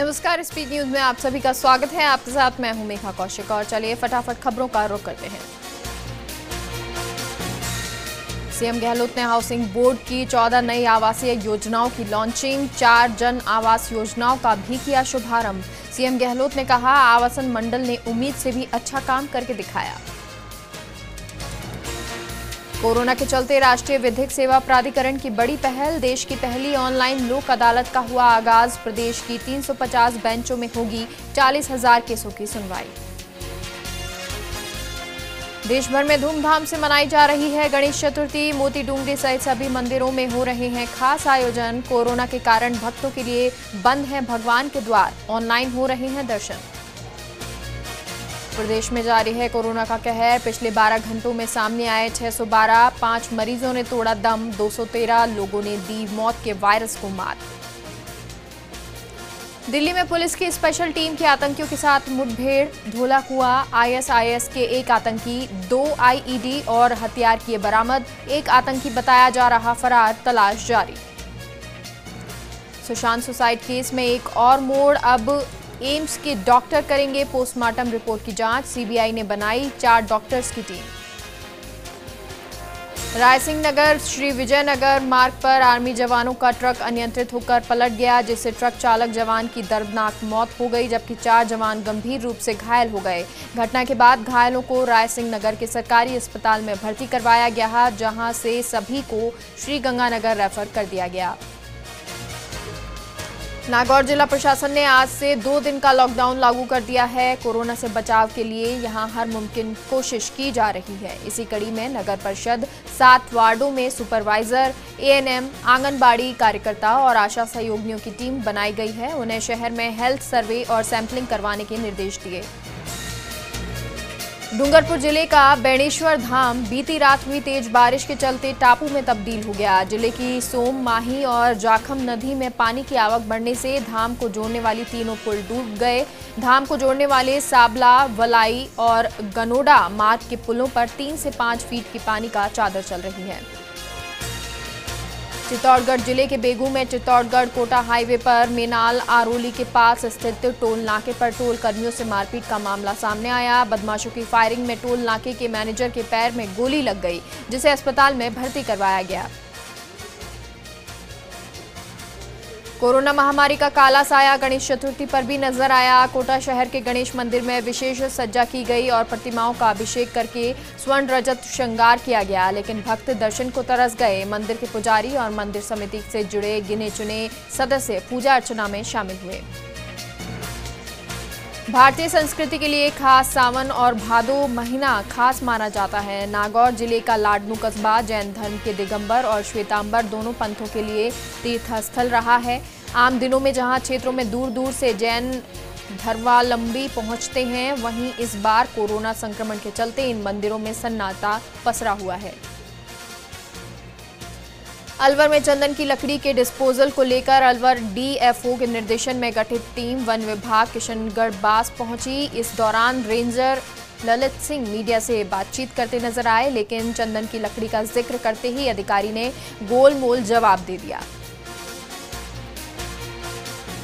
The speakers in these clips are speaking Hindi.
नमस्कार, स्पीड न्यूज में आप सभी का स्वागत है। आपके साथ मैं हूं मेघा कौशिक और चलिए फटाफट खबरों का रुख करते हैं। सीएम गहलोत ने हाउसिंग बोर्ड की 14 नई आवासीय योजनाओं की लॉन्चिंग, 4 जन आवास योजनाओं का भी किया शुभारंभ। सीएम गहलोत ने कहा, आवासन मंडल ने उम्मीद से भी अच्छा काम करके दिखाया। कोरोना के चलते राष्ट्रीय विधिक सेवा प्राधिकरण की बड़ी पहल, देश की पहली ऑनलाइन लोक अदालत का हुआ आगाज। प्रदेश की 350 बेंचों में होगी 40,000 केसों की सुनवाई। देश भर में धूमधाम से मनाई जा रही है गणेश चतुर्थी। मोती डूंगरी सहित सभी मंदिरों में हो रहे हैं खास आयोजन। कोरोना के कारण भक्तों के लिए बंद हैं भगवान के द्वार, ऑनलाइन हो रहे हैं दर्शन। प्रदेश में जारी है कोरोना का कहर। पिछले 12 घंटों में सामने आए 612, 5 मरीजों ने तोड़ा दम, 213 लोगों ने दी मौत के वायरस को मात। दिल्ली में पुलिस की स्पेशल टीम के आतंकियों के साथ मुठभेड़, धोलाकुआ आईएसआईएस के एक आतंकी, 2 आईईडी और हथियार किए बरामद। एक आतंकी बताया जा रहा फरार, तलाश जारी। सुशांत सुसाइड केस में एक और मोड़, अब एम्स के डॉक्टर करेंगे पोस्टमार्टम रिपोर्ट की जांच। सीबीआई ने बनाई 4 डॉक्टर्स की टीम। रायसिंह नगर श्री विजयनगर मार्ग पर आर्मी जवानों का ट्रक अनियंत्रित होकर पलट गया, जिससे ट्रक चालक जवान की दर्दनाक मौत हो गई, जबकि 4 जवान गंभीर रूप से घायल हो गए। घटना के बाद घायलों को रायसिंह नगर के सरकारी अस्पताल में भर्ती करवाया गया, जहां से सभी को श्रीगंगानगर रेफर कर दिया गया। नागौर जिला प्रशासन ने आज से 2 दिन का लॉकडाउन लागू कर दिया है। कोरोना से बचाव के लिए यहां हर मुमकिन कोशिश की जा रही है। इसी कड़ी में नगर परिषद 7 वार्डों में सुपरवाइजर, एएनएम, आंगनबाड़ी कार्यकर्ता और आशा सहयोगियों की टीम बनाई गई है। उन्हें शहर में हेल्थ सर्वे और सैंपलिंग करवाने के निर्देश दिए। डूंगरपुर जिले का बेणेश्वर धाम बीती रात हुई तेज बारिश के चलते टापू में तब्दील हो गया। जिले की सोम, माही और जाखम नदी में पानी की आवक बढ़ने से धाम को जोड़ने वाली तीनों पुल डूब गए। धाम को जोड़ने वाले साबला, वलाई और गनोडा मार्ग के पुलों पर 3 से 5 फीट की पानी का चादर चल रही है। चित्तौड़गढ़ जिले के बेगू में चित्तौड़गढ़ कोटा हाईवे पर मेनाल आरोली के पास स्थित टोल नाके पर टोल कर्मियों से मारपीट का मामला सामने आया। बदमाशों की फायरिंग में टोल नाके के मैनेजर के पैर में गोली लग गई, जिसे अस्पताल में भर्ती करवाया गया। कोरोना महामारी का काला साया गणेश चतुर्थी पर भी नजर आया। कोटा शहर के गणेश मंदिर में विशेष सज्जा की गई और प्रतिमाओं का अभिषेक करके स्वर्ण रजत श्रृंगार किया गया, लेकिन भक्त दर्शन को तरस गए। मंदिर के पुजारी और मंदिर समिति से जुड़े गिने चुने सदस्य पूजा अर्चना में शामिल हुए। भारतीय संस्कृति के लिए खास सावन और भादो महीना खास माना जाता है। नागौर जिले का लाडनू कस्बा जैन धर्म के दिगंबर और श्वेतांबर दोनों पंथों के लिए तीर्थस्थल रहा है। आम दिनों में जहां क्षेत्रों में दूर दूर से जैन धर्मावलंबी पहुंचते हैं, वहीं इस बार कोरोना संक्रमण के चलते इन मंदिरों में सन्नाटा पसरा हुआ है। अलवर में चंदन की लकड़ी के डिस्पोजल को लेकर अलवर डीएफओ के निर्देशन में गठित टीम वन विभाग किशनगढ़ बास पहुंची। इस दौरान रेंजर ललित सिंह मीडिया से बातचीत करते नजर आए, लेकिन चंदन की लकड़ी का जिक्र करते ही अधिकारी ने गोलमोल जवाब दे दिया।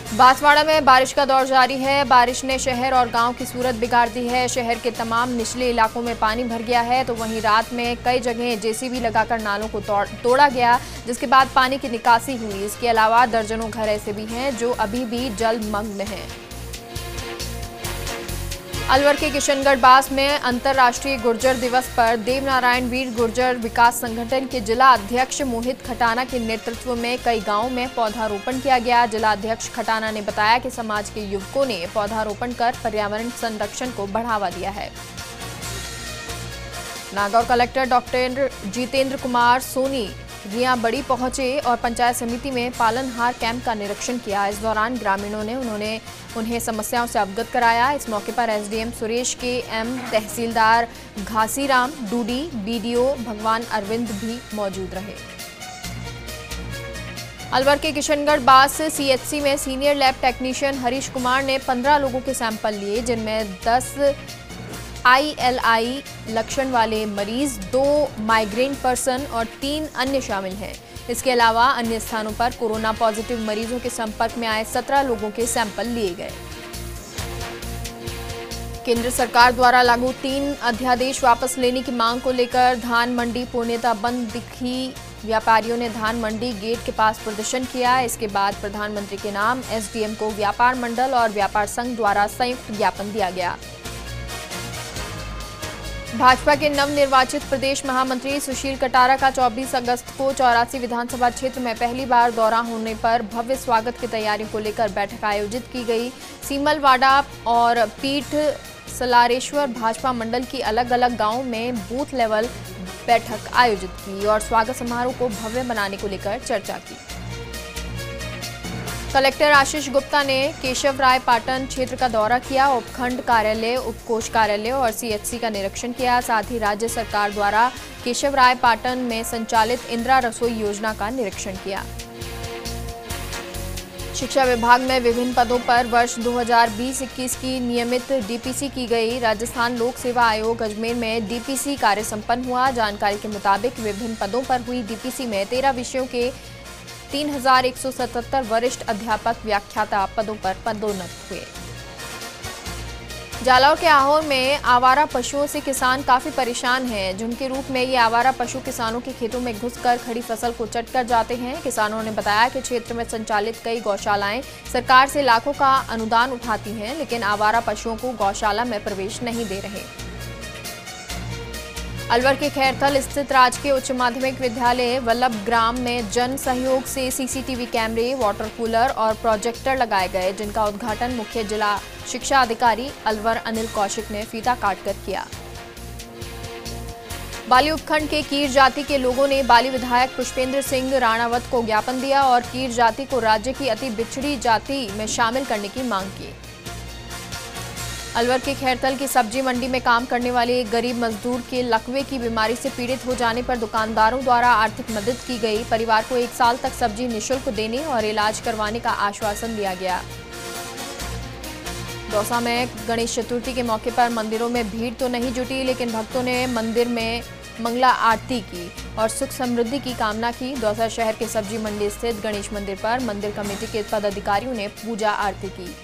बांसवाड़ा में बारिश का दौर जारी है। बारिश ने शहर और गांव की सूरत बिगाड़ दी है। शहर के तमाम निचले इलाकों में पानी भर गया है, तो वहीं रात में कई जगह जेसीबी लगाकर नालों को तोड़ा गया, जिसके बाद पानी की निकासी हुई। इसके अलावा दर्जनों घर ऐसे भी हैं जो अभी भी जलमग्न हैं। अलवर के किशनगढ़ बास में अंतर्राष्ट्रीय गुर्जर दिवस पर देवनारायण वीर गुर्जर विकास संगठन के जिला अध्यक्ष मोहित खटाना के नेतृत्व में कई गांवों में पौधारोपण किया गया। जिला अध्यक्ष खटाना ने बताया कि समाज के युवकों ने पौधारोपण कर पर्यावरण संरक्षण को बढ़ावा दिया है। नागौर कलेक्टर डॉक्टर जितेंद्र कुमार सोनी रियां बड़ी पहुंचे और पंचायत समिति में पालनहार कैंप का निरीक्षण किया। इस दौरान ग्रामीणों ने उन्हें समस्याओं से अवगत कराया। इस मौके पर एसडीएम सुरेश के एम, तहसीलदार घासीराम डूडी, बीडीओ भगवान अरविंद भी मौजूद रहे। अलवर के किशनगढ़ बास सीएचसी में senior lab technician Harish Kumar ने 15 लोगों के सैंपल लिए, जिनमें 10 ILI लक्षण वाले मरीज, 2 माइग्रेन पर्सन और 3 अन्य शामिल हैं। इसके अलावा अन्य स्थानों पर कोरोना पॉजिटिव मरीजों के संपर्क में आए 17 लोगों के सैंपल लिए गए। केंद्र सरकार द्वारा लागू 3 अध्यादेश वापस लेने की मांग को लेकर धान मंडी पूर्णतः बंद दिखी। व्यापारियों ने धान मंडी गेट के पास प्रदर्शन किया। इसके बाद प्रधानमंत्री के नाम एसडीएम को व्यापार मंडल और व्यापार संघ द्वारा संयुक्त ज्ञापन दिया गया। भाजपा के नवनिर्वाचित प्रदेश महामंत्री सुशील कटारा का 24 अगस्त को 84 विधानसभा क्षेत्र में पहली बार दौरा होने पर भव्य स्वागत की तैयारियों को लेकर बैठक आयोजित की गई। सीमलवाड़ा और पीठ सलारेश्वर भाजपा मंडल की अलग अलग गांवों में बूथ लेवल बैठक आयोजित की और स्वागत समारोह को भव्य बनाने को लेकर चर्चा की। कलेक्टर आशीष गुप्ता ने केशवराय पाटन क्षेत्र का दौरा किया, उपखंड कार्यालय, उपकोष कार्यालय और सीएचसी का निरीक्षण किया। साथ ही राज्य सरकार द्वारा केशवराय पाटन में संचालित इंदिरा रसोई योजना का निरीक्षण किया। शिक्षा विभाग में विभिन्न पदों पर वर्ष 2020-21 की नियमित डीपीसी की गई। राजस्थान लोक सेवा आयोग अजमेर में डीपीसी कार्य संपन्न हुआ। जानकारी के मुताबिक विभिन्न पदों पर हुई डीपीसी में 13 विषयों के 3177 वरिष्ठ अध्यापक व्याख्याता पदों पर पदोन्नत हुए। जालौर के आहोर में आवारा पशुओं से किसान काफी परेशान हैं। झुंड के रूप में ये आवारा पशु किसानों के खेतों में घुसकर खड़ी फसल को चटकर जाते हैं। किसानों ने बताया कि क्षेत्र में संचालित कई गौशालाएं सरकार से लाखों का अनुदान उठाती हैं, लेकिन आवारा पशुओं को गौशाला में प्रवेश नहीं दे रहे। अलवर के खैरथल स्थित राजकीय उच्च माध्यमिक विद्यालय वल्लभ ग्राम में जन सहयोग से सीसीटीवी कैमरे, वाटर कूलर और प्रोजेक्टर लगाए गए, जिनका उद्घाटन मुख्य जिला शिक्षा अधिकारी अलवर अनिल कौशिक ने फीता काटकर किया। बाली उपखंड के कीर जाति के लोगों ने बाली विधायक पुष्पेंद्र सिंह राणावत को ज्ञापन दिया और कीर जाति को राज्य की अति बिछड़ी जाति में शामिल करने की मांग की। अलवर के खैरथल की सब्जी मंडी में काम करने वाले एक गरीब मजदूर के लकवे की बीमारी से पीड़ित हो जाने पर दुकानदारों द्वारा आर्थिक मदद की गई। परिवार को 1 साल तक सब्जी निःशुल्क देने और इलाज करवाने का आश्वासन दिया गया। दौसा में गणेश चतुर्थी के मौके पर मंदिरों में भीड़ तो नहीं जुटी, लेकिन भक्तों ने मंदिर में मंगला आरती की और सुख समृद्धि की कामना की। दौसा शहर के सब्जी मंडी स्थित गणेश मंदिर पर मंदिर कमेटी के पदाधिकारियों ने पूजा आरती की।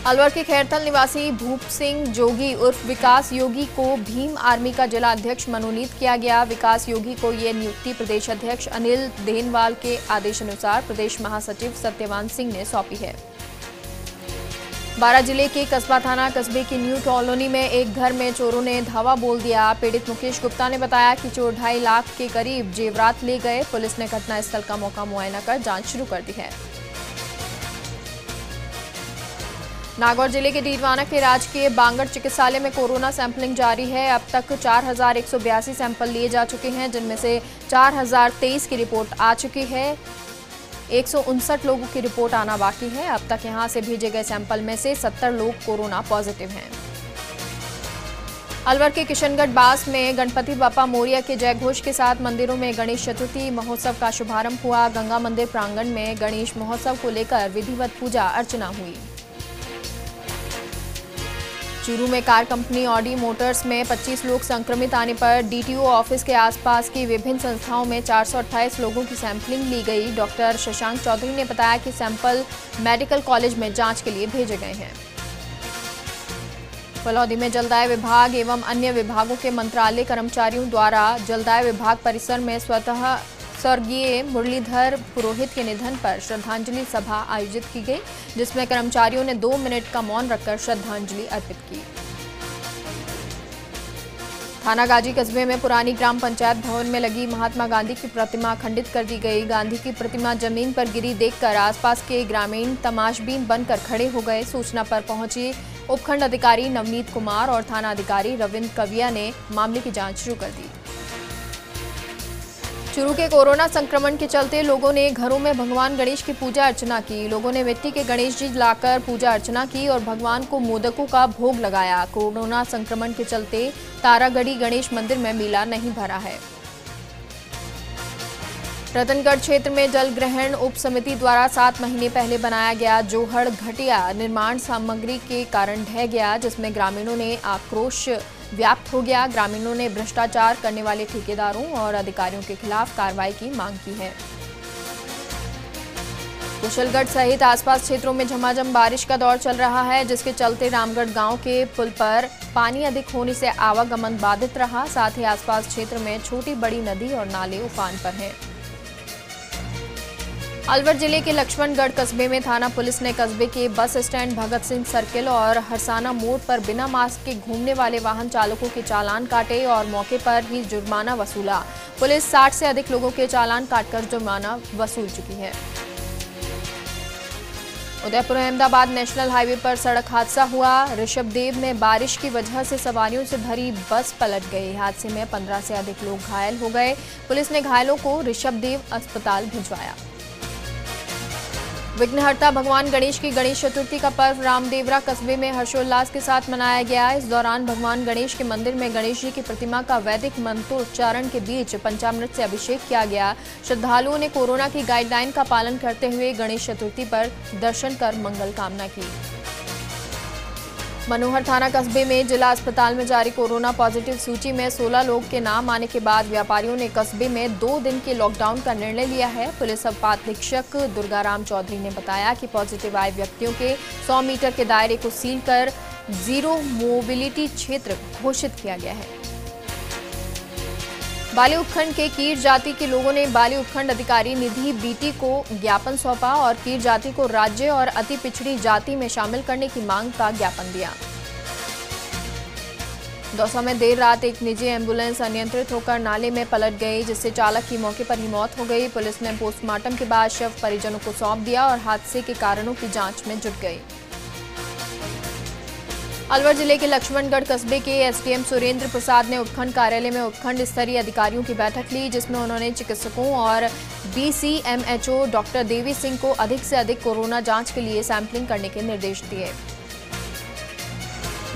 अलवर के खैरथल निवासी भूप सिंह जोगी उर्फ विकास योगी को भीम आर्मी का जिला अध्यक्ष मनोनीत किया गया। विकास योगी को ये नियुक्ति प्रदेश अध्यक्ष अनिल देनवाल के आदेशानुसार प्रदेश महासचिव सत्यवान सिंह ने सौंपी है। बारां जिले के कस्बा थाना कस्बे की न्यू कॉलोनी में एक घर में चोरों ने धावा बोल दिया। पीड़ित मुकेश गुप्ता ने बताया कि चोर 2.5 लाख के करीब जेवरात ले गए। पुलिस ने घटनास्थल का मौका मुआयना कर जांच शुरू कर दी है। नागौर जिले के डीडवाना के राजकीय बांगड़ चिकित्सालय में कोरोना सैंपलिंग जारी है। अब तक 4182 सैंपल लिए जा चुके हैं, जिनमें से 4023 की रिपोर्ट आ चुकी है। 159 लोगों की रिपोर्ट आना बाकी है। अब तक यहां से भेजे गए सैंपल में से 70 लोग कोरोना पॉजिटिव हैं। अलवर के किशनगढ़ बास में गणपति बाप्पा मोरिया के जयघोष के साथ मंदिरों में गणेश चतुर्थी महोत्सव का शुभारंभ हुआ। गंगा मंदिर प्रांगण में गणेश महोत्सव को लेकर विधिवत पूजा अर्चना हुई। चूरू में कार कंपनी ऑडी मोटर्स में 25 लोग संक्रमित आने पर डीटीओ ऑफिस के आसपास की विभिन्न संस्थाओं में 428 लोगों की सैंपलिंग ली गई। डॉक्टर शशांक चौधरी ने बताया कि सैंपल मेडिकल कॉलेज में जांच के लिए भेजे गए हैं। फलौदी में जलदाय विभाग एवं अन्य विभागों के मंत्रालय कर्मचारियों द्वारा जलदाय विभाग परिसर में स्वतः स्वर्गीय मुरलीधर पुरोहित के निधन पर श्रद्धांजलि सभा आयोजित की गई, जिसमें कर्मचारियों ने 2 मिनट का मौन रखकर श्रद्धांजलि अर्पित की। थाना गाजी कस्बे में पुरानी ग्राम पंचायत भवन में लगी महात्मा गांधी की प्रतिमा खंडित कर दी गई। गांधी की प्रतिमा जमीन पर गिरी देखकर आसपास के ग्रामीण तमाशबीन बनकर खड़े हो गए। सूचना पर पहुंचे उपखंड अधिकारी नवनीत कुमार और थाना अधिकारी रविंद्र कविया ने मामले की जांच शुरू कर दी। चूरू के कोरोना संक्रमण के चलते लोगों ने घरों में भगवान गणेश की पूजा अर्चना की। लोगों ने मिट्टी के गणेश जी लाकर पूजा अर्चना की और भगवान को मोदकों का भोग लगाया। कोरोना संक्रमण के चलते तारागढ़ी गणेश मंदिर में मेला नहीं भरा है। रतनगढ़ क्षेत्र में जल ग्रहण उप समिति द्वारा 7 महीने पहले बनाया गया जोहड़ घटिया निर्माण सामग्री के कारण ढह गया, जिसमें ग्रामीणों ने आक्रोश व्याप्त हो गया। ग्रामीणों ने भ्रष्टाचार करने वाले ठेकेदारों और अधिकारियों के खिलाफ कार्रवाई की मांग की है। कुशलगढ़ सहित आसपास क्षेत्रों में झमाझम बारिश का दौर चल रहा है, जिसके चलते रामगढ़ गांव के पुल पर पानी अधिक होने से आवागमन बाधित रहा। साथ ही आसपास क्षेत्र में छोटी बड़ी नदी और नाले उफान पर हैं। अलवर जिले के लक्ष्मणगढ़ कस्बे में थाना पुलिस ने कस्बे के bus stand, Bhagat Singh circle और हरसाना मोड़ पर बिना मास्क के घूमने वाले वाहन चालकों के चालान काटे और मौके पर ही जुर्माना वसूला। पुलिस 60 से अधिक लोगों के चालान काटकर जुर्माना वसूल चुकी है। उदयपुर अहमदाबाद नेशनल हाईवे पर सड़क हादसा हुआ। ऋषभदेव में बारिश की वजह से सवारियों से भरी बस पलट गई। हादसे में 15 से अधिक लोग घायल हो गए। पुलिस ने घायलों को ऋषभदेव अस्पताल भिजवाया। विघ्नहर्ता भगवान गणेश की गणेश चतुर्थी का पर्व रामदेवरा कस्बे में हर्षोल्लास के साथ मनाया गया। इस दौरान भगवान गणेश के मंदिर में गणेश जी की प्रतिमा का वैदिक मंत्रोच्चारण के बीच पंचामृत से अभिषेक किया गया। श्रद्धालुओं ने कोरोना की गाइडलाइन का पालन करते हुए गणेश चतुर्थी पर दर्शन कर मंगल कामना की। मनोहर थाना कस्बे में जिला अस्पताल में जारी कोरोना पॉजिटिव सूची में 16 लोग के नाम आने के बाद व्यापारियों ने कस्बे में 2 दिन के लॉकडाउन का निर्णय लिया है। पुलिस उपाधीक्षक दुर्गाराम चौधरी ने बताया कि पॉजिटिव आए व्यक्तियों के 100 मीटर के दायरे को सील कर जीरो मोबिलिटी क्षेत्र घोषित किया गया है। बाली उपखंड के कीर जाति के लोगों ने बाली उपखंड अधिकारी निधि बीटी को ज्ञापन सौंपा और कीर जाति को राज्य और अति पिछड़ी जाति में शामिल करने की मांग का ज्ञापन दिया। दौसा में देर रात एक निजी एम्बुलेंस अनियंत्रित होकर नाले में पलट गई, जिससे चालक की मौके पर ही मौत हो गई। पुलिस ने पोस्टमार्टम के बाद शव परिजनों को सौंप दिया और हादसे के कारणों की जांच में जुट गई। अलवर जिले के लक्ष्मणगढ़ कस्बे के एसडीएम सुरेंद्र प्रसाद ने उपखंड कार्यालय में उपखंड स्तरीय अधिकारियों की बैठक ली, जिसमें उन्होंने चिकित्सकों और बीसीएमएचओ डॉक्टर देवी सिंह को अधिक से अधिक कोरोना जांच के लिए सैंपलिंग करने के निर्देश दिए।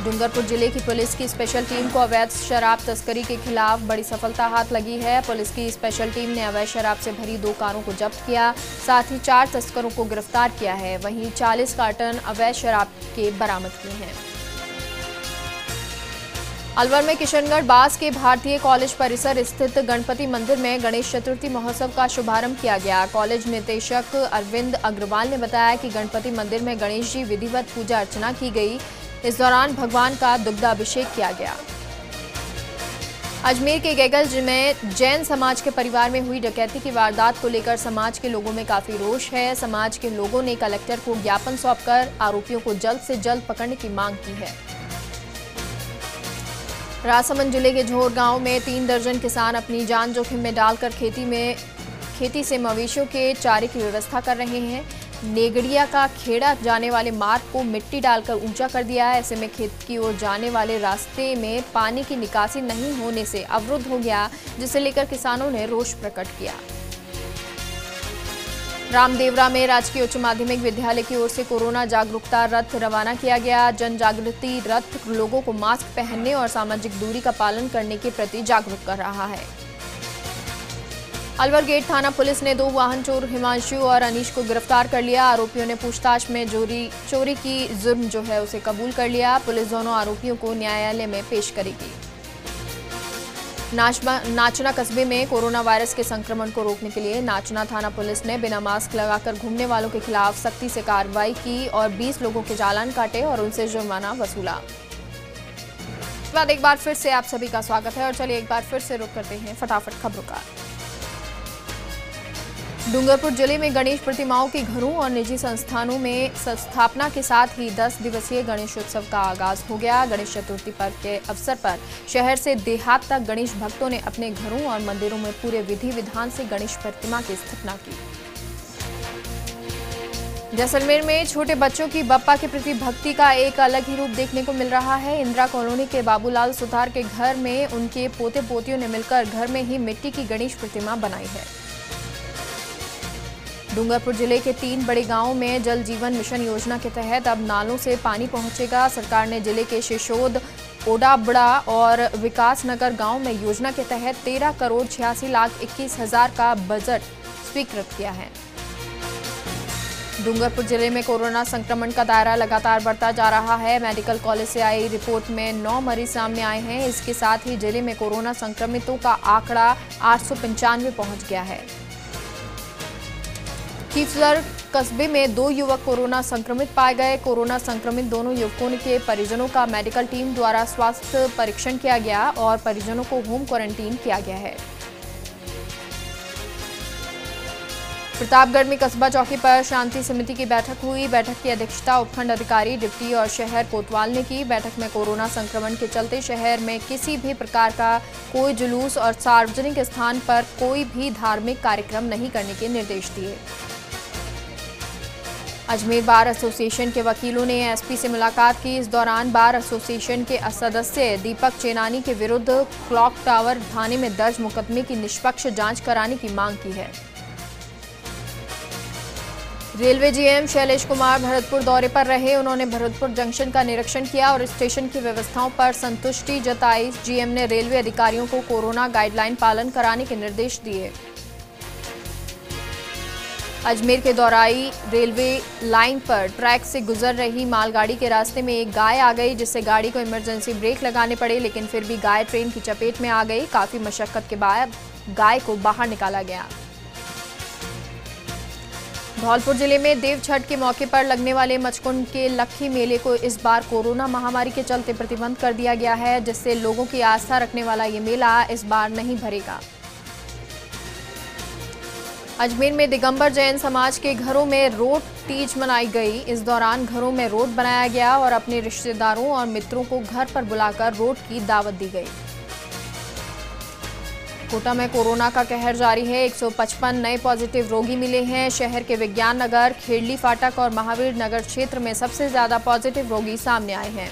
डूंगरपुर जिले की पुलिस की स्पेशल टीम को अवैध शराब तस्करी के खिलाफ बड़ी सफलता हाथ लगी है। पुलिस की स्पेशल टीम ने अवैध शराब से भरी 2 कारों को जब्त किया, साथ ही 4 तस्करों को गिरफ्तार किया है। वहीं 40 कार्टन अवैध शराब के बरामद किए हैं। अलवर में किशनगढ़ बास के भारतीय कॉलेज परिसर स्थित गणपति मंदिर में गणेश चतुर्थी महोत्सव का शुभारंभ किया गया। कॉलेज निदेशक अरविंद अग्रवाल ने बताया कि गणपति मंदिर में गणेश जी विधिवत पूजा अर्चना की गई। इस दौरान भगवान का दुग्धाभिषेक किया गया। अजमेर के गैगल में जैन समाज के परिवार में हुई डकैती की वारदात को लेकर समाज के लोगों में काफी रोष है। समाज के लोगों ने कलेक्टर को ज्ञापन सौंपकर आरोपियों को जल्द से जल्द पकड़ने की मांग की है। राजसमंद जिले के झोर गांव में 3 दर्जन किसान अपनी जान जोखिम में डालकर खेती से मवेशियों के चारे की व्यवस्था कर रहे हैं। नेगड़िया का खेड़ा जाने वाले मार्ग को मिट्टी डालकर ऊंचा कर दिया है। ऐसे में खेत की ओर जाने वाले रास्ते में पानी की निकासी नहीं होने से अवरुद्ध हो गया, जिसे लेकर किसानों ने रोष प्रकट किया। रामदेवरा में राजकीय उच्च माध्यमिक विद्यालय की ओर से कोरोना जागरूकता रथ रवाना किया गया। जन जागृति रथ लोगों को मास्क पहनने और सामाजिक दूरी का पालन करने के प्रति जागरूक कर रहा है। अलवर गेट थाना पुलिस ने 2 वाहन चोर हिमांशु और अनीश को गिरफ्तार कर लिया। आरोपियों ने पूछताछ में चोरी की जुर्म जो है उसे कबूल कर लिया। पुलिस दोनों आरोपियों को न्यायालय में पेश करेगी। नाचना कस्बे में कोरोना वायरस के संक्रमण को रोकने के लिए नाचना थाना पुलिस ने बिना मास्क लगाकर घूमने वालों के खिलाफ सख्ती से कार्रवाई की और 20 लोगों के चालान काटे और उनसे जुर्माना वसूला। इसके बाद एक बार फिर से आप सभी का स्वागत है और चलिए एक बार फिर से रुक करते हैं फटाफट खबरों का। डूंगरपुर जिले में गणेश प्रतिमाओं के घरों और निजी संस्थानों में स्थापना के साथ ही 10 दिवसीय गणेशोत्सव का आगाज हो गया। गणेश चतुर्थी पर्व के अवसर पर शहर से देहात तक गणेश भक्तों ने अपने घरों और मंदिरों में पूरे विधि विधान से गणेश प्रतिमा की स्थापना की। जैसलमेर में छोटे बच्चों की बप्पा के प्रति भक्ति का एक अलग ही रूप देखने को मिल रहा है। इंदिरा कॉलोनी के बाबूलाल सुतार के घर में उनके पोते पोतियों ने मिलकर घर में ही मिट्टी की गणेश प्रतिमा बनाई है। डूंगरपुर जिले के 3 बड़े गांवों में जल जीवन मिशन योजना के तहत अब नालों से पानी पहुंचेगा। सरकार ने जिले के शिशोद, ओडाबड़ा और विकासनगर गांव में योजना के तहत 13 करोड़ 86 लाख 21 हजार का बजट स्वीकृत किया है। डूंगरपुर जिले में कोरोना संक्रमण का दायरा लगातार बढ़ता जा रहा है। मेडिकल कॉलेज से आई रिपोर्ट में 9 मरीज सामने आए हैं। इसके साथ ही जिले में कोरोना संक्रमितों का आंकड़ा 895 पहुंच गया है। खींवसर कस्बे में 2 युवक कोरोना संक्रमित पाए गए। कोरोना संक्रमित दोनों युवकों के परिजनों का मेडिकल टीम द्वारा स्वास्थ्य परीक्षण किया गया और परिजनों को होम क्वारंटीन किया गया है। प्रतापगढ़ में कस्बा चौकी पर शांति समिति की बैठक हुई। बैठक की अध्यक्षता उपखंड अधिकारी डिप्टी और शहर कोतवाल ने की। बैठक में कोरोना संक्रमण के चलते शहर में किसी भी प्रकार का कोई जुलूस और सार्वजनिक स्थान पर कोई भी धार्मिक कार्यक्रम नहीं करने के निर्देश दिए। अजमेर बार एसोसिएशन के वकीलों ने एसपी से मुलाकात की। इस दौरान बार एसोसिएशन के सदस्य दीपक चेनानी के विरुद्ध क्लॉक टावर थाने में दर्ज मुकदमे की निष्पक्ष जांच कराने की मांग की है। रेलवे जीएम शैलेश कुमार भरतपुर दौरे पर रहे। उन्होंने भरतपुर जंक्शन का निरीक्षण किया और स्टेशन की व्यवस्थाओं पर संतुष्टि जताई। जीएम ने रेलवे अधिकारियों को कोरोना गाइडलाइन पालन कराने के निर्देश दिए। अजमेर के दौराई रेलवे लाइन पर ट्रैक से गुजर रही मालगाड़ी के रास्ते में एक गाय आ गई, जिससे गाड़ी को इमरजेंसी ब्रेक लगाने पड़े, लेकिन फिर भी गाय ट्रेन की चपेट में आ गई। काफी मशक्कत के बाद गाय को बाहर निकाला गया। धौलपुर जिले में देव छठ के मौके पर लगने वाले मचकुंड के लक्खी मेले को इस बार कोरोना महामारी के चलते प्रतिबंध कर दिया गया है, जिससे लोगों की आस्था रखने वाला ये मेला इस बार नहीं भरेगा। अजमेर में दिगंबर जैन समाज के घरों में रोट तीज मनाई गई। इस दौरान घरों में रोट बनाया गया और अपने रिश्तेदारों और मित्रों को घर पर बुलाकर रोट की दावत दी गई। कोटा में कोरोना का कहर जारी है। 155 नए पॉजिटिव रोगी मिले हैं। शहर के विज्ञान नगर, खेड़ली फाटक और महावीर नगर क्षेत्र में सबसे ज्यादा पॉजिटिव रोगी सामने आए हैं।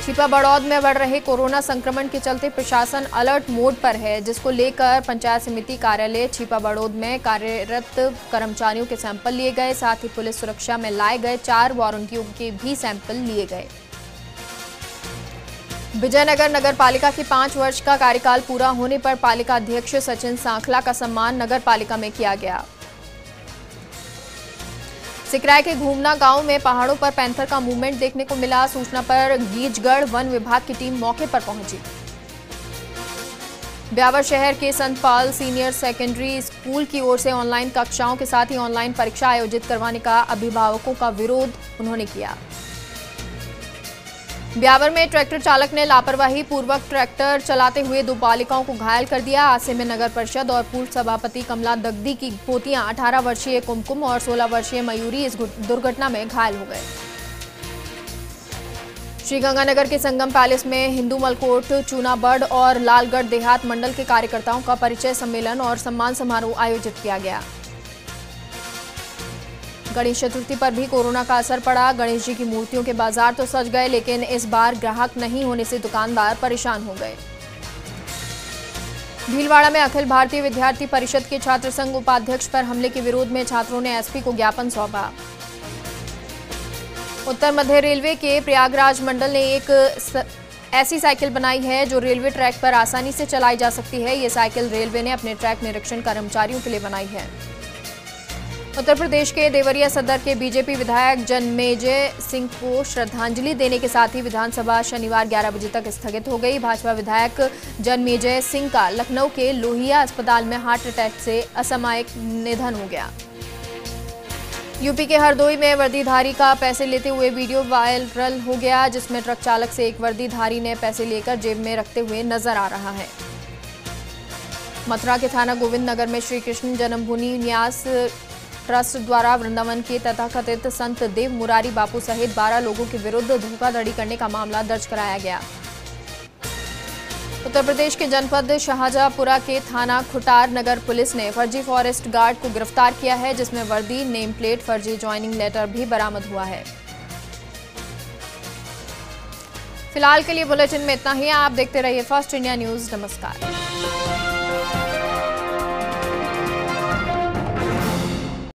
छिपा बड़ौद में बढ़ रहे कोरोना संक्रमण के चलते प्रशासन अलर्ट मोड पर है, जिसको लेकर पंचायत समिति कार्यालय छिपा बड़ौद में कार्यरत कर्मचारियों के सैंपल लिए गए। साथ ही पुलिस सुरक्षा में लाए गए 4 वारंटियों के भी सैंपल लिए गए। विजयनगर नगर पालिका की 5 वर्ष का कार्यकाल पूरा होने पर पालिका अध्यक्ष सचिन सांखला का सम्मान नगर पालिका में किया गया। सिकराय के घूमना गांव में पहाड़ों पर पैंथर का मूवमेंट देखने को मिला। सूचना पर गीजगढ़ वन विभाग की टीम मौके पर पहुंची। ब्यावर शहर के संत पाल सीनियर सेकेंडरी स्कूल की ओर से ऑनलाइन कक्षाओं के साथ ही ऑनलाइन परीक्षा आयोजित करवाने का अभिभावकों का विरोध उन्होंने किया। ब्यावर में ट्रैक्टर चालक ने लापरवाही पूर्वक ट्रैक्टर चलाते हुए 2 बालिकाओं को घायल कर दिया। हादसे में नगर परिषद और पूर्व सभापति कमला दगदी की पोतियां 18 वर्षीय कुमकुम और 16 वर्षीय मयूरी इस दुर्घटना में घायल हो गए। श्रीगंगानगर के संगम पैलेस में हिंदू मलकोट, चूनाबढ़ और लालगढ़ देहात मंडल के कार्यकर्ताओं का परिचय सम्मेलन और सम्मान समारोह आयोजित किया गया। गणेश चतुर्थी पर भी कोरोना का असर पड़ा। गणेश जी की मूर्तियों के बाजार तो सज गए, लेकिन इस बार ग्राहक नहीं होने से दुकानदार परेशान हो गए। भीलवाड़ा में अखिल भारतीय विद्यार्थी परिषद के छात्र संघ उपाध्यक्ष पर हमले के विरोध में छात्रों ने एसपी को ज्ञापन सौंपा। उत्तर मध्य रेलवे के प्रयागराज मंडल ने एक ऐसी साइकिल बनाई है जो रेलवे ट्रैक पर आसानी से चलाई जा सकती है। ये साइकिल रेलवे ने अपने ट्रैक निरीक्षण कर्मचारियों के लिए बनाई है। उत्तर प्रदेश के देवरिया सदर के बीजेपी विधायक जन्मेजय सिंह को श्रद्धांजलि देने के साथ ही विधानसभा शनिवार 11 बजे तक स्थगित हो गई। भाजपा विधायक जन्मेजय सिंह का लखनऊ के लोहिया अस्पताल में हार्ट अटैक से असामयिक निधन हो गया। यूपी के हरदोई में वर्दीधारी का पैसे लेते हुए वीडियो वायरल हो गया, जिसमें ट्रक चालक से एक वर्दीधारी ने पैसे लेकर जेब में रखते हुए नजर आ रहा है। मथुरा के थाना गोविंद नगर में श्री कृष्ण जन्मभूमि न्यास ट्रस्ट द्वारा वृंदावन के तथाकथित संत देव मुरारी बापू सहित 12 लोगों के विरुद्ध धोखाधड़ी करने का मामला दर्ज कराया गया। उत्तर प्रदेश के जनपद शाहजहांपुरा के थाना खुटार नगर पुलिस ने फर्जी फॉरेस्ट गार्ड को गिरफ्तार किया है, जिसमें वर्दी, नेम प्लेट, फर्जी ज्वाइनिंग लेटर भी बरामद हुआ है। फिलहाल के लिए बुलेटिन में इतना ही। आप देखते रहिए फर्स्ट इंडिया न्यूज। नमस्कार।